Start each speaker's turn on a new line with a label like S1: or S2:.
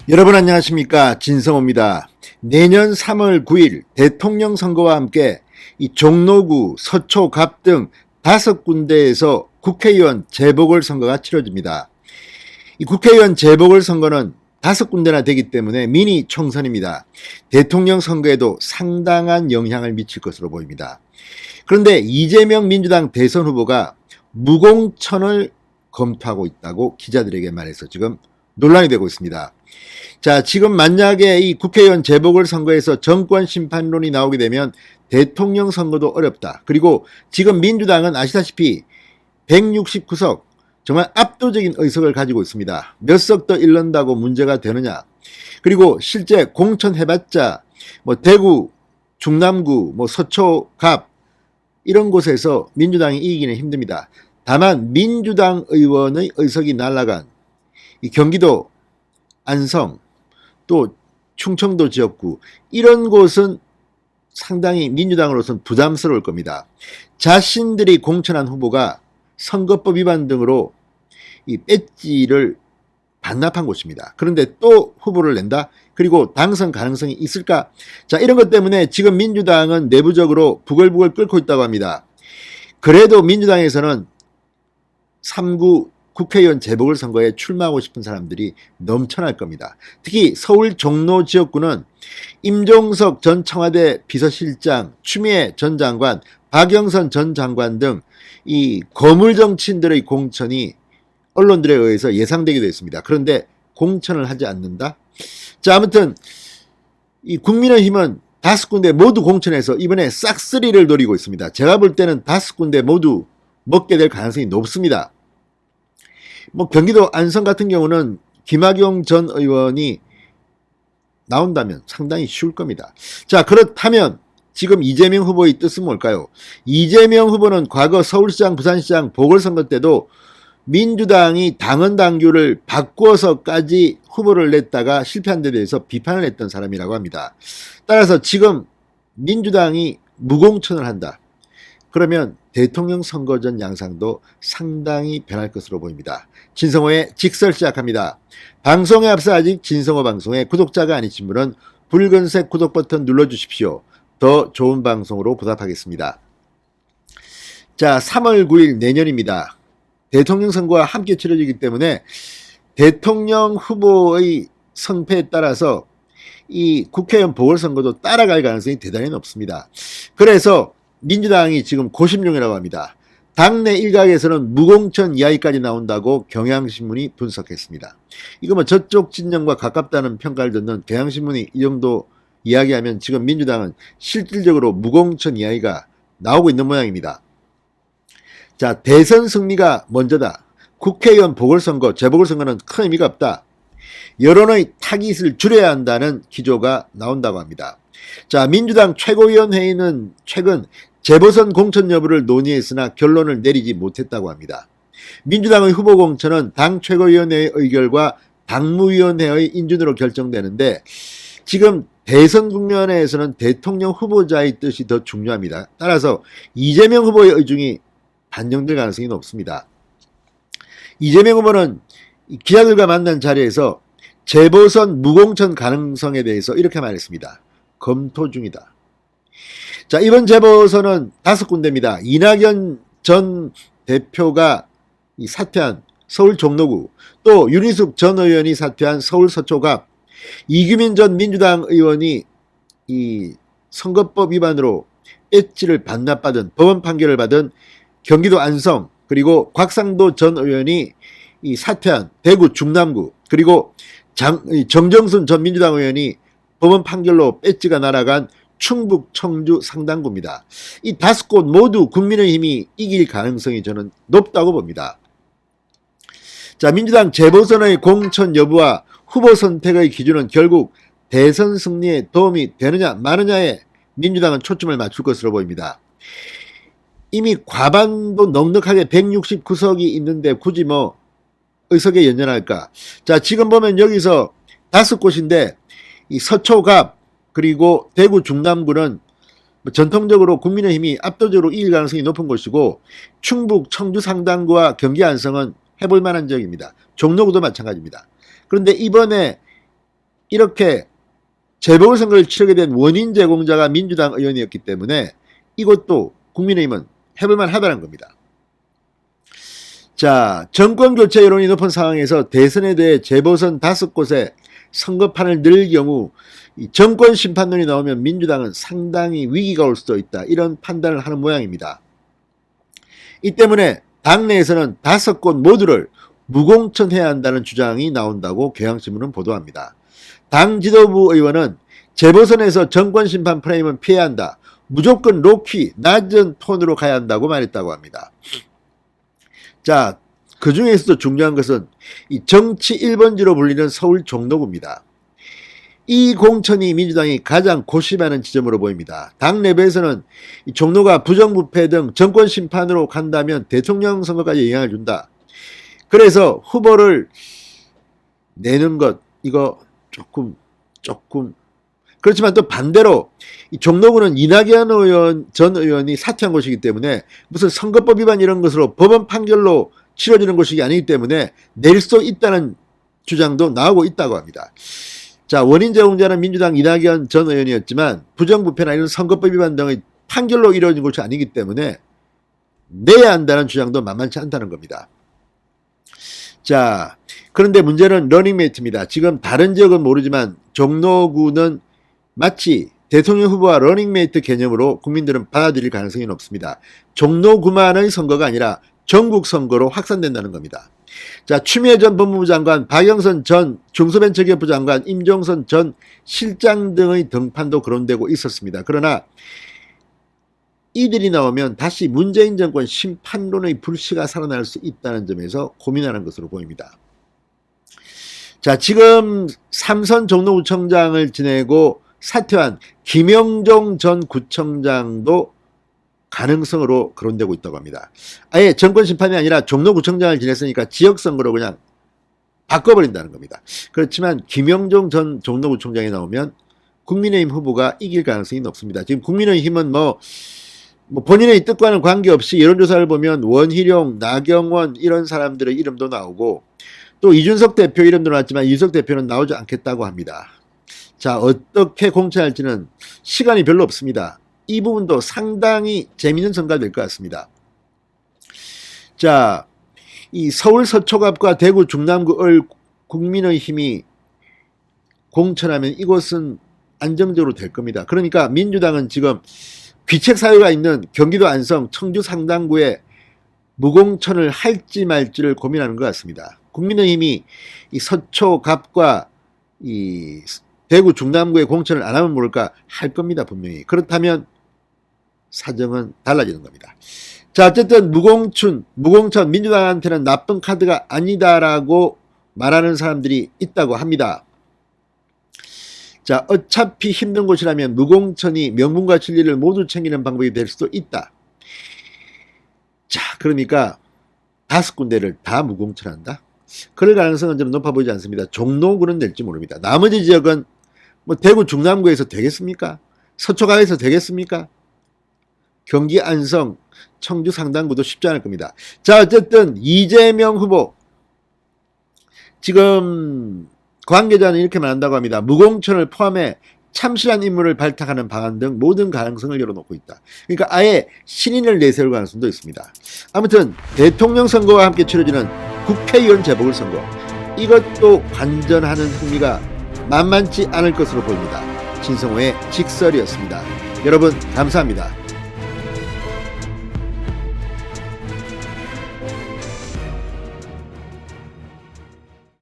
S1: 여러분 안녕하십니까, 진성호입니다. 내년 3월 9일 대통령 선거와 함께 이 종로구, 서초, 갑 등 5군데에서 국회의원 재보궐선거가 치러집니다. 이 국회의원 재보궐선거는 5군데나 되기 때문에 미니 총선입니다. 대통령 선거에도 상당한 영향을 미칠 것으로 보입니다. 그런데 이재명 민주당 대선 후보가 무공천을 검토하고 있다고 기자들에게 말해서 지금 논란이 되고 있습니다. 자, 지금 만약에 이 국회의원 재보궐선거에서 정권 심판론이 나오게 되면 대통령 선거도 어렵다. 그리고 지금 민주당은 아시다시피 169석, 정말 압도적인 의석을 가지고 있습니다. 몇 석 더 잃는다고 문제가 되느냐. 그리고 실제 공천해봤자 대구, 중남구, 서초, 갑 이런 곳에서 민주당이 이기기는 힘듭니다. 다만 민주당 의원의 의석이 날아간 이 경기도 안성, 또 충청도 지역구 이런 곳은 상당히 민주당으로서는 부담스러울 겁니다. 자신들이 공천한 후보가 선거법 위반 등으로 이 배지를 반납한 곳입니다. 그런데 또 후보를 낸다? 그리고 당선 가능성이 있을까? 자, 이런 것 때문에 지금 민주당은 내부적으로 부글부글 끓고 있다고 합니다. 그래도 민주당에서는 3구 국회의원 재보궐선거에 출마하고 싶은 사람들이 넘쳐날 겁니다. 특히 서울 종로 지역구는 임종석 전 청와대 비서실장, 추미애 전 장관, 박영선 전 장관 등 이 거물 정치인들의 공천이 언론들에 의해서 예상되기도 했습니다. 그런데 공천을 하지 않는다? 자, 아무튼 이 국민의힘은 5군데 모두 공천해서 이번에 싹쓸이를 노리고 있습니다. 제가 볼 때는 5군데 모두 먹게 될 가능성이 높습니다. 경기도 안성 같은 경우는 김학용 전 의원이 나온다면 상당히 쉬울 겁니다. 자, 그렇다면 지금 이재명 후보의 뜻은 뭘까요? 이재명 후보는 과거 서울시장, 부산시장 보궐선거 때도 민주당이 당헌 당규를 바꾸어서까지 후보를 냈다가 실패한 데 대해서 비판을 했던 사람이라고 합니다. 따라서 지금 민주당이 무공천을 한다. 그러면 대통령 선거 전 양상도 상당히 변할 것으로 보입니다. 진성호의 직설 시작합니다. 방송에 앞서 아직 진성호 방송에 구독자가 아니신 분은 붉은색 구독 버튼 눌러주십시오. 더 좋은 방송으로 보답하겠습니다. 자, 3월 9일 내년입니다. 대통령 선거와 함께 치러지기 때문에 대통령 후보의 성패에 따라서 이 국회의원 보궐선거도 따라갈 가능성이 대단히 높습니다. 그래서 민주당이 지금 고심 중이라고 합니다. 당내 일각에서는 무공천 이야기까지 나온다고 경향신문이 분석했습니다. 이거 저쪽 진영과 가깝다는 평가를 듣는 경향신문이 이 정도 이야기하면 지금 민주당은 실질적으로 무공천 이야기가 나오고 있는 모양입니다. 자, 대선 승리가 먼저다. 국회의원 보궐선거, 재보궐선거는 큰 의미가 없다. 여론의 타깃을 줄여야 한다는 기조가 나온다고 합니다. 자, 민주당 최고위원회의는 최근 재보선 공천 여부를 논의했으나 결론을 내리지 못했다고 합니다. 민주당의 후보 공천은 당 최고위원회의 의결과 당무위원회의 인준으로 결정되는데 지금 대선 국면에서는 대통령 후보자의 뜻이 더 중요합니다. 따라서 이재명 후보의 의중이 반영될 가능성이 높습니다. 이재명 후보는 기자들과 만난 자리에서 재보선 무공천 가능성에 대해서 이렇게 말했습니다. 검토 중이다. 자, 이번 재보선은 5군데입니다. 이낙연 전 대표가 사퇴한 서울 종로구, 또 윤희숙 전 의원이 사퇴한 서울 서초갑, 이규민 전 민주당 의원이 이 선거법 위반으로 배지를 반납받은 법원 판결을 받은 경기도 안성, 그리고 곽상도 전 의원이 이 사퇴한 대구 중남구, 그리고 정정순 전 민주당 의원이 법원 판결로 배지가 날아간 충북 청주 상당구입니다. 이 5곳 모두 국민의힘이 이길 가능성이 저는 높다고 봅니다. 자, 민주당 재보선의 공천 여부와 후보 선택의 기준은 결국 대선 승리에 도움이 되느냐 마느냐에 민주당은 초점을 맞출 것으로 보입니다. 이미 과반도 넉넉하게 169석이 있는데 굳이 의석에 연연할까? 자, 지금 보면 여기서 5곳인데 이 서초갑 그리고 대구 중남구는 전통적으로 국민의힘이 압도적으로 이길 가능성이 높은 곳이고, 충북 청주 상당구와 경기 안성은 해볼 만한 지역입니다. 종로구도 마찬가지입니다. 그런데 이번에 이렇게 재보궐선거를 치르게 된 원인 제공자가 민주당 의원이었기 때문에 이것도 국민의힘은 해볼만 하다는 겁니다. 자, 정권교체 여론이 높은 상황에서 대선에 대해 재보선 5곳에 선거판을 늘 경우 이 정권 심판론이 나오면 민주당은 상당히 위기가 올 수도 있다, 이런 판단을 하는 모양입니다. 이 때문에 당내에서는 5곳 모두를 무공천해야 한다는 주장이 나온다고 경향신문은 보도합니다. 당 지도부 의원은 재보선에서 정권 심판 프레임은 피해야 한다, 무조건 로키 낮은 톤으로 가야 한다고 말했다고 합니다. 자, 그 중에서도 중요한 것은 이 정치 1번지로 불리는 서울 종로구입니다. 이 공천이 민주당이 가장 고심하는 지점으로 보입니다. 당 내부에서는 이 종로가 부정부패 등 정권 심판으로 간다면 대통령 선거까지 영향을 준다, 그래서 후보를 내는 것, 이거 조금 그렇지만 또 반대로 이 종로구는 이낙연 전 의원이 사퇴한 곳이기 때문에 무슨 선거법 위반 이런 것으로 법원 판결로 치러지는 곳이 아니기 때문에 낼 수 있다는 주장도 나오고 있다고 합니다. 자, 원인 제공자는 민주당 이낙연 전 의원이었지만 부정부패나 이런 선거법 위반 등의 판결로 이루어진 곳이 아니기 때문에 내야 한다는 주장도 만만치 않다는 겁니다. 자, 그런데 문제는 러닝메이트입니다. 지금 다른 지역은 모르지만 종로구는 마치 대통령 후보와 러닝메이트 개념으로 국민들은 받아들일 가능성이 높습니다. 종로구만의 선거가 아니라 전국 선거로 확산된다는 겁니다. 자, 추미애 전 법무부 장관, 박영선 전 중소벤처기업부 장관, 임종선 전 실장 등의 등판도 거론되고 있었습니다. 그러나 이들이 나오면 다시 문재인 정권 심판론의 불씨가 살아날 수 있다는 점에서 고민하는 것으로 보입니다. 자, 지금 삼선 종로구청장을 지내고 사퇴한 김영종 전 구청장도 가능성으로 거론되고 있다고 합니다. 아예 정권 심판이 아니라 종로구청장을 지냈으니까 지역선거로 그냥 바꿔버린다는 겁니다. 그렇지만 김영종 전 종로구청장이 나오면 국민의힘 후보가 이길 가능성이 높습니다. 지금 국민의힘은 뭐 본인의 뜻과는 관계없이 여론조사를 보면 원희룡, 나경원 이런 사람들의 이름도 나오고 또 이준석 대표 이름도 나왔지만 이준석 대표는 나오지 않겠다고 합니다. 자, 어떻게 공천할지는 시간이 별로 없습니다. 이 부분도 상당히 재미있는 선거가 될 것 같습니다. 자, 이 서울 서초갑과 대구 중남구을 국민의힘이 공천하면 이곳은 안정적으로 될 겁니다. 그러니까 민주당은 지금 귀책 사유가 있는 경기도 안성, 청주 상당구에 무공천을 할지 말지를 고민하는 것 같습니다. 국민의힘이 이 서초갑과 이 대구 중남구에 공천을 안 하면 모를까 할 겁니다. 분명히. 그렇다면 사정은 달라지는 겁니다. 자, 어쨌든 무공천 민주당한테는 나쁜 카드가 아니다라고 말하는 사람들이 있다고 합니다. 자, 어차피 힘든 곳이라면 무공천이 명분과 진리를 모두 챙기는 방법이 될 수도 있다. 자, 그러니까 5군데를 다 무공천한다? 그럴 가능성은 좀 높아 보이지 않습니다. 종로구는 될지 모릅니다. 나머지 지역은 뭐 대구 중남구에서 되겠습니까? 서초갑에서 되겠습니까? 경기 안성, 청주 상당구도 쉽지 않을 겁니다. 자, 어쨌든 이재명 후보 지금 관계자는 이렇게 말한다고 합니다. 무공천을 포함해 참신한 인물을 발탁하는 방안 등 모든 가능성을 열어놓고 있다. 그러니까 아예 신인을 내세울 가능성도 있습니다. 아무튼 대통령 선거와 함께 치러지는 국회의원 재보궐선거, 이것도 관전하는 흥미가 만만치 않을 것으로 보입니다. 진성호의 직설이었습니다. 여러분 감사합니다.